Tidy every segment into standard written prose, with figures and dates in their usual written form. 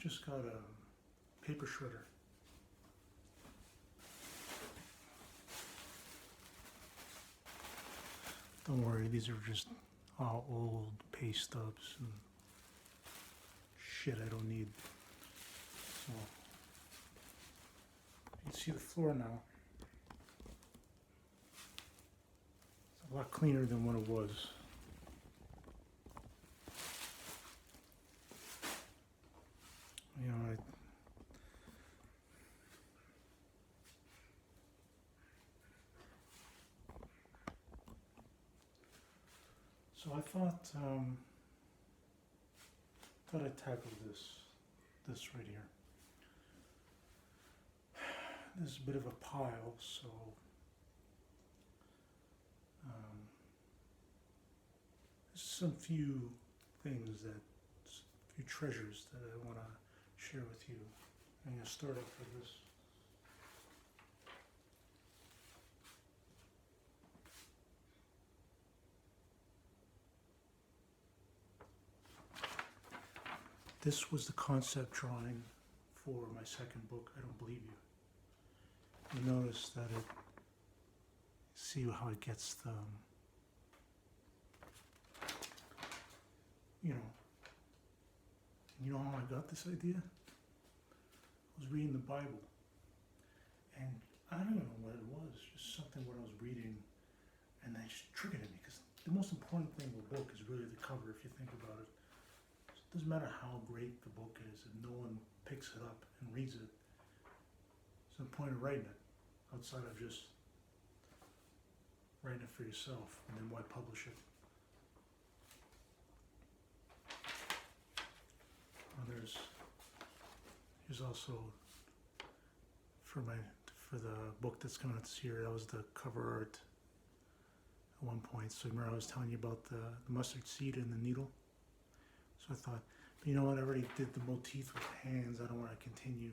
just got a paper shredder. Don't worry, these are just all old pay stubs and shit I don't need. So, you can see the floor now. It's a lot cleaner than what it was. You know, so I thought I'd tackle this right here. This is a bit of a pile, so there's some few things few treasures that I want to share with you. I'm going to start off with this. This was the concept drawing for my second book, I Don't Believe You. You notice that see how it gets the, you know how I got this idea? I was reading the Bible, and I don't know what it was, just something what I was reading, and that just triggered me, because the most important thing of a book is really the cover, if you think about it. It doesn't matter how great the book is, if no one picks it up and reads it, there's no point of writing it, outside of just writing it for yourself, and then why publish it? Here's also for the book that's coming out this year. That was the cover art at one point. So remember I was telling you about the mustard seed and the needle. So I thought, but you know what? I already did the motif with the hands. I don't want to continue.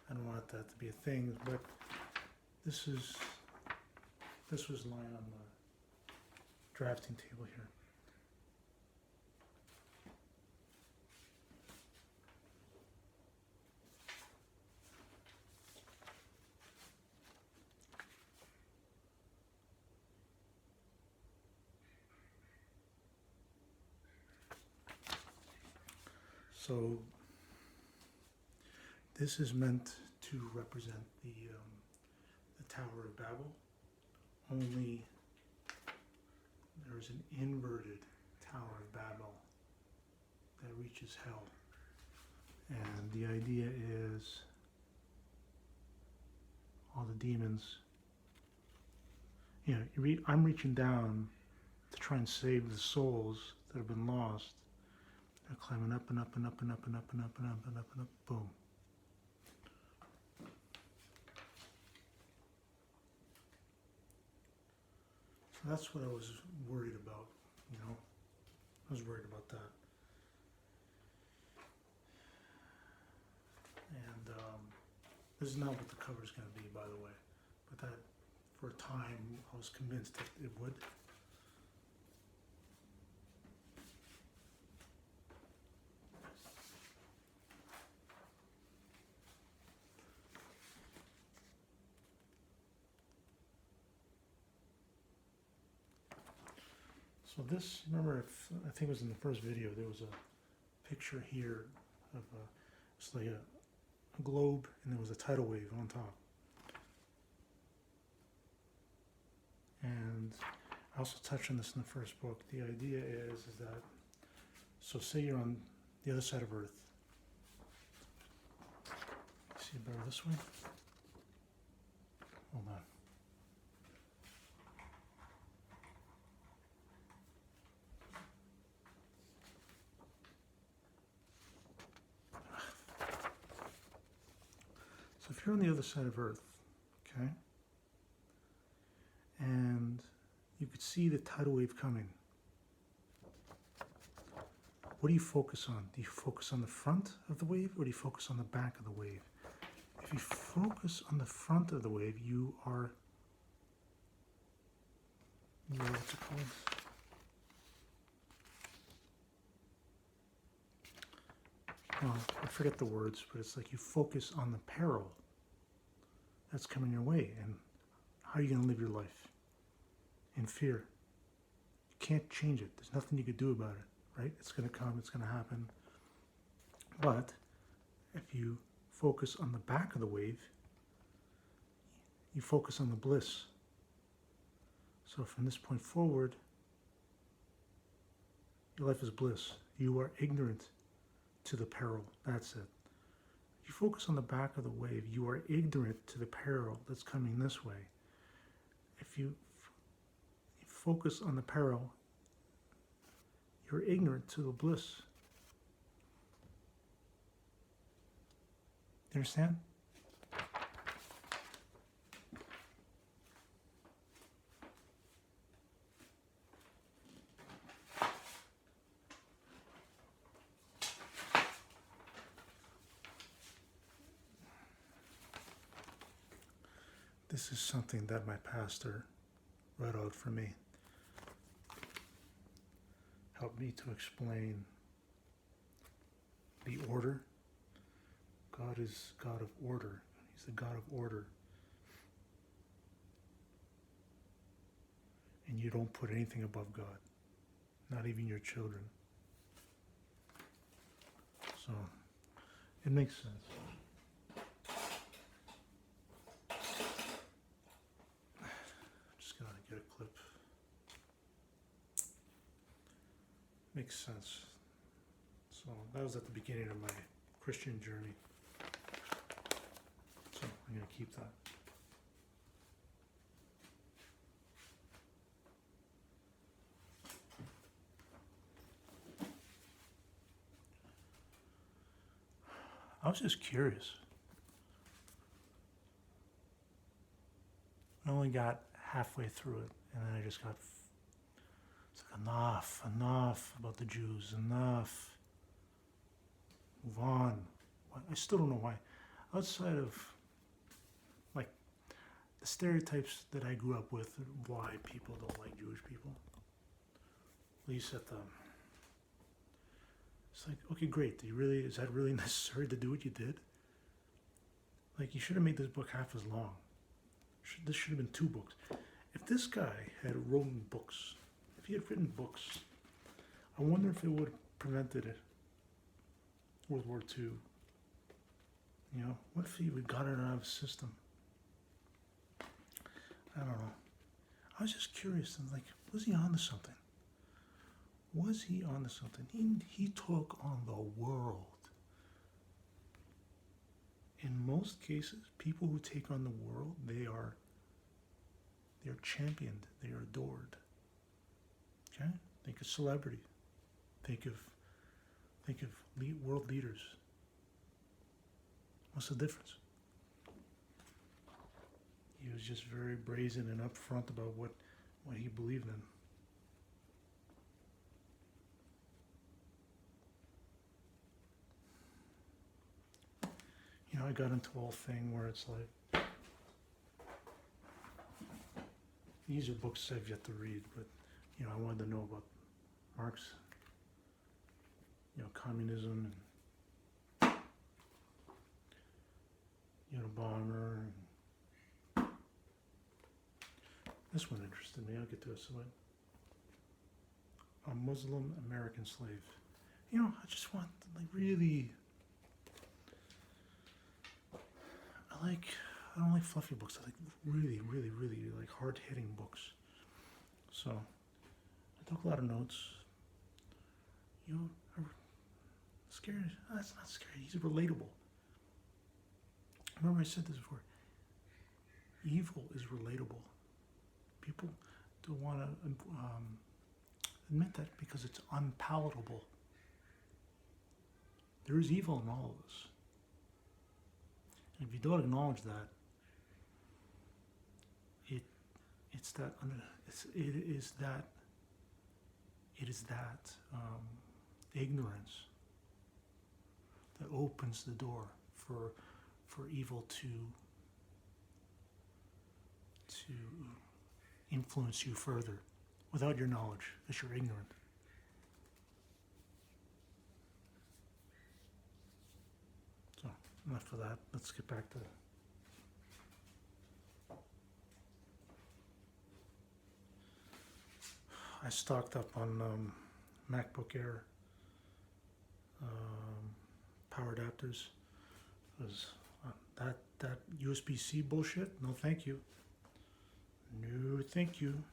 I don't want that to be a thing. But this was lying on the drafting table here. So this is meant to represent the Tower of Babel. Only there's an inverted Tower of Babel that reaches hell, and the idea is all the demons. You know, I'm reaching down to try and save the souls that have been lost. They're climbing up and up and up and up and up and up and up and up and up. Boom. So that's what I was worried about, you know. I was worried about that. And this is not what the cover is going to be, by the way. But that, for a time, I was convinced that it would. So this, remember, I think it was in the first video, there was a picture here of it's like a globe, and there was a tidal wave on top. And I also touched on this in the first book. The idea is that, so say you're on the other side of Earth. See it better this way? Hold on. So if you're on the other side of Earth, okay, and you could see the tidal wave coming, what do you focus on? Do you focus on the front of the wave, or do you focus on the back of the wave? If you focus on the front of the wave, you are what's it called? well, I forget the words, but it's like you focus on the peril that's coming your way, and how are you going to live your life? In fear. You can't change it. There's nothing you could do about it, right? It's going to come, it's going to happen. But if you focus on the back of the wave, you focus on the bliss. So from this point forward, your life is bliss. You are ignorant to the peril. That's it. If you focus on the back of the wave, you are ignorant to the peril that's coming this way. If you focus on the peril, you're ignorant to the bliss. You understand? This is something that my pastor read out for me. Helped me to explain the order. God is God of order. He's the God of order. And you don't put anything above God, not even your children. So, it makes sense. Just gotta get a clip. Makes sense. So, that was at the beginning of my Christian journey. So, I'm gonna keep that. I was just curious. I only got halfway through it, and then I just got, it's like enough about the Jews, enough. Move on. I still don't know why. Outside of, like, the stereotypes that I grew up with, why people don't like Jewish people. At least at the, it's like, okay, great. Is that really necessary to do what you did? Like, you should have made this book half as long. This should have been 2 books. If this guy had written books, if he had written books, I wonder if it would have prevented it. World War II. You know, what if he would got it out of his system? I don't know. I was just curious, and like, was he on to something? Was he on to something? He took on the world. In most cases, people who take on the world, they're championed, they are adored. Okay? Think of celebrity. Think of world leaders. What's the difference? He was just very brazen and upfront about what he believed in. You know, I got into a whole thing where it's like, these are books I've yet to read, but, you know, I wanted to know about Marx, you know, communism, and Unabomber, and this one interested me. I'll get to it soon. A Muslim American slave. You know, I just want, like, really, I don't like fluffy books. I like really, really, really like hard-hitting books. So I took a lot of notes. You know, scary. That's not scary. He's relatable. Remember I said this before. Evil is relatable. People don't want to admit that because it's unpalatable. There is evil in all of us. And if you don't acknowledge that, it is that ignorance that opens the door for evil to influence you further without your knowledge, because you're ignorant. enough of that. Let's get back to. I stocked up on MacBook Air power adapters. Because that USB-C bullshit. No, thank you. No, thank you.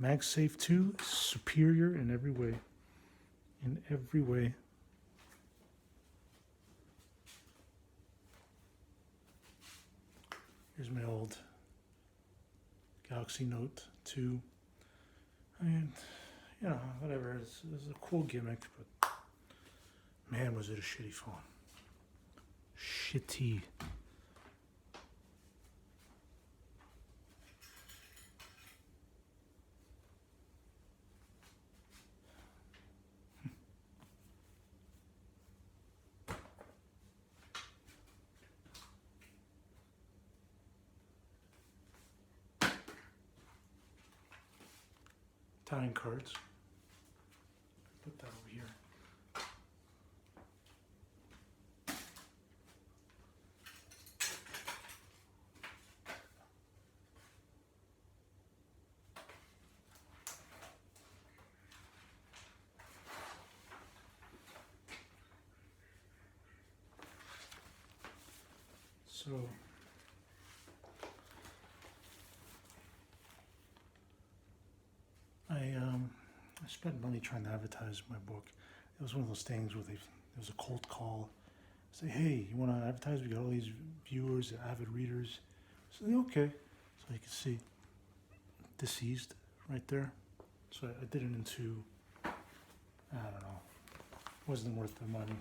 MagSafe 2 is superior in every way. In every way. Here's my old Galaxy Note 2. I mean, you know, whatever. It's a cool gimmick, but man, was it a shitty phone. Shitty. Tying cards. Put that over here. So I spent money trying to advertise my book. It was one of those things where there was a cold call. Say, hey, you want to advertise? We got all these viewers, avid readers. So okay. So you can see deceased right there. So I did it into, I don't know, wasn't worth the money.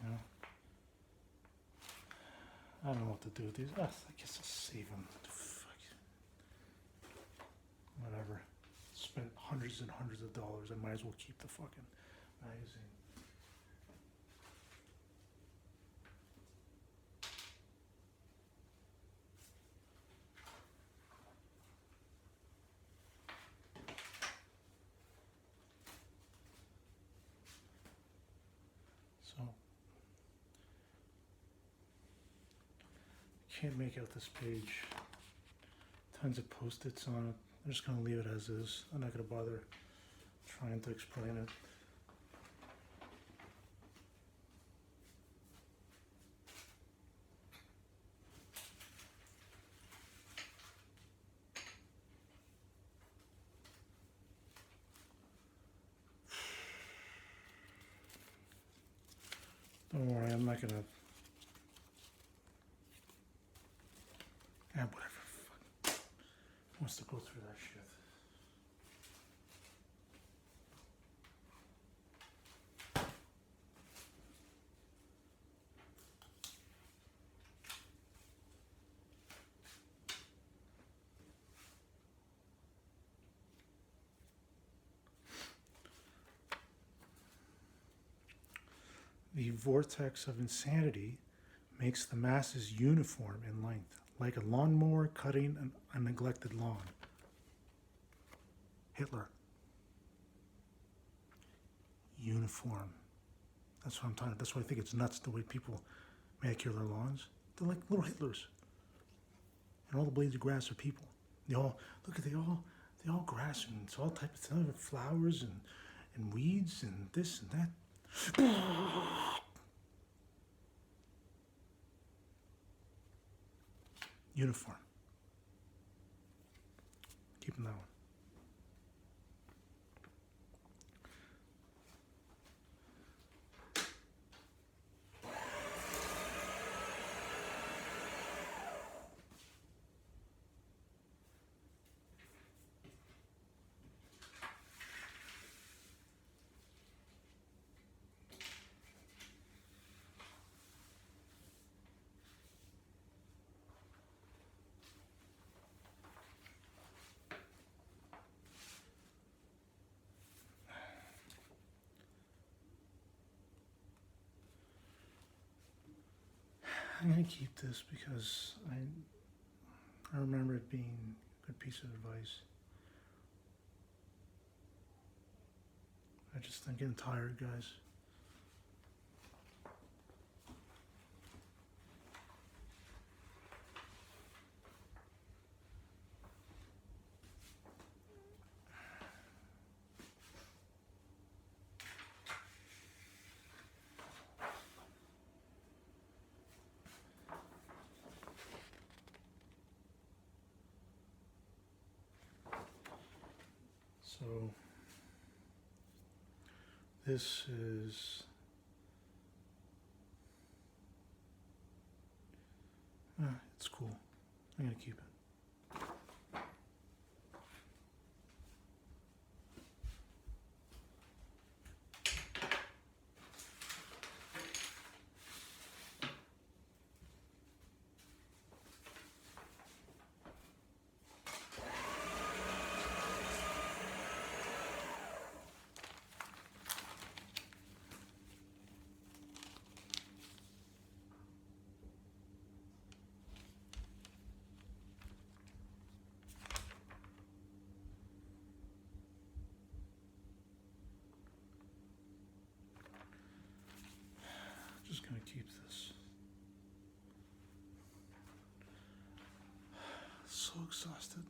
You know, I don't know what to do with these. I guess I'll save them. Fuck. Whatever. Spent hundreds and hundreds of dollars. I might as well keep the fucking magazine. So, can't make out this page. Tons of post-its on it. I'm just going to leave it as is. I'm not going to bother trying to explain it. Don't worry, I'm not going to... whatever. Fuck. Who wants to go through that shit? The vortex of insanity makes the masses uniform in length, like a lawnmower cutting a neglected lawn. Hitler. Uniform. That's what I'm talking about. That's why I think it's nuts the way people manicure their lawns. They're like little Hitlers. And all the blades of grass are people. They all grass and it's all types of stuff, flowers and weeds and this and that. Uniform. Keeping that one. I'm going to keep this because I remember it being a good piece of advice. I'm getting tired, guys. So this is it's cool. I'm gonna keep it. Just gonna keep this. So exhausted.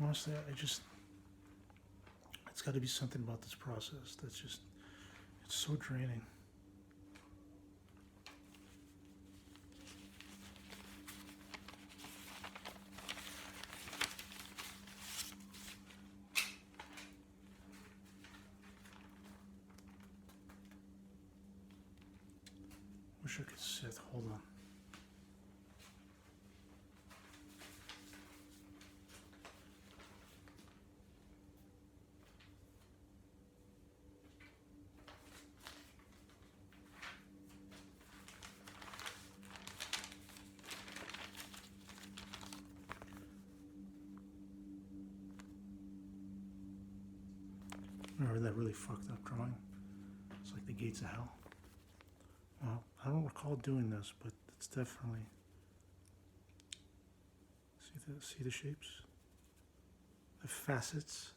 Honestly, it's got to be something about this process that's just, it's so draining. Wish I could sit. Hold on. Remember that really fucked up drawing? It's like the gates of hell. Well, I don't recall doing this, but it's definitely. See the shapes? The facets.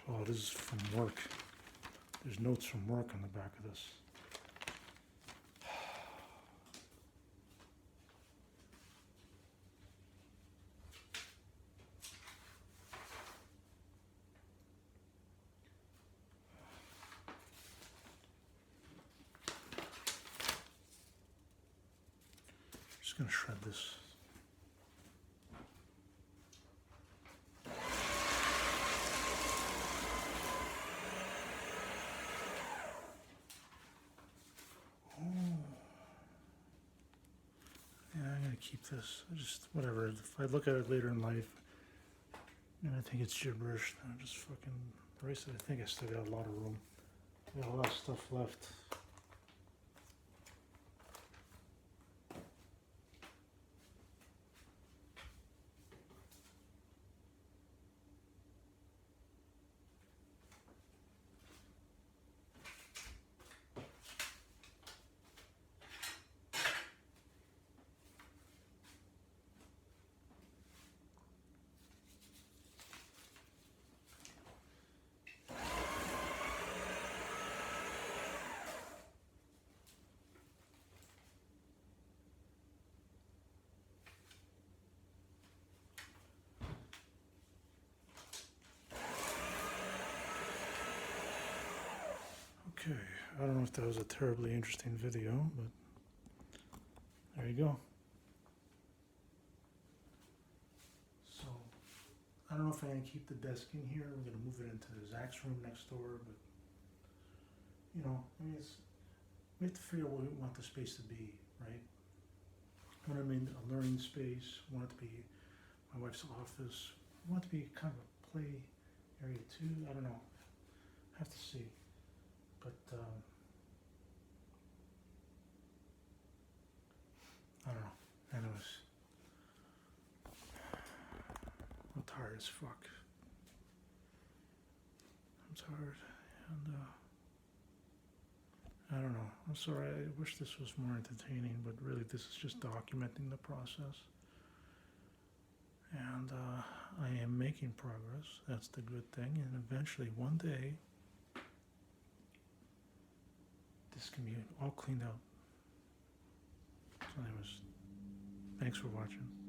Oh, this is from work. There's notes from work on the back of this. Just gonna shred this. Yeah, I'm gonna keep this. Whatever. If I look at it later in life and I think it's gibberish, then I just fucking erase it. I think I still got a lot of room. I got a lot of stuff left. Okay, I don't know if that was a terribly interesting video, but there you go. So, I don't know if I'm going to keep the desk in here. I'm going to move it into Zach's room next door, but, you know, I mean, we have to figure out what we want the space to be, right? What I mean, a learning space, we want it to be my wife's office, we want it to be kind of a play area too. I don't know. I have to see. But I don't know. Anyways, I'm tired as fuck. I'm tired, and I don't know. I'm sorry. I wish this was more entertaining, but really, this is just documenting the process. And I am making progress. That's the good thing. And eventually, one day, this can be all cleaned out. So anyways, thanks for watching.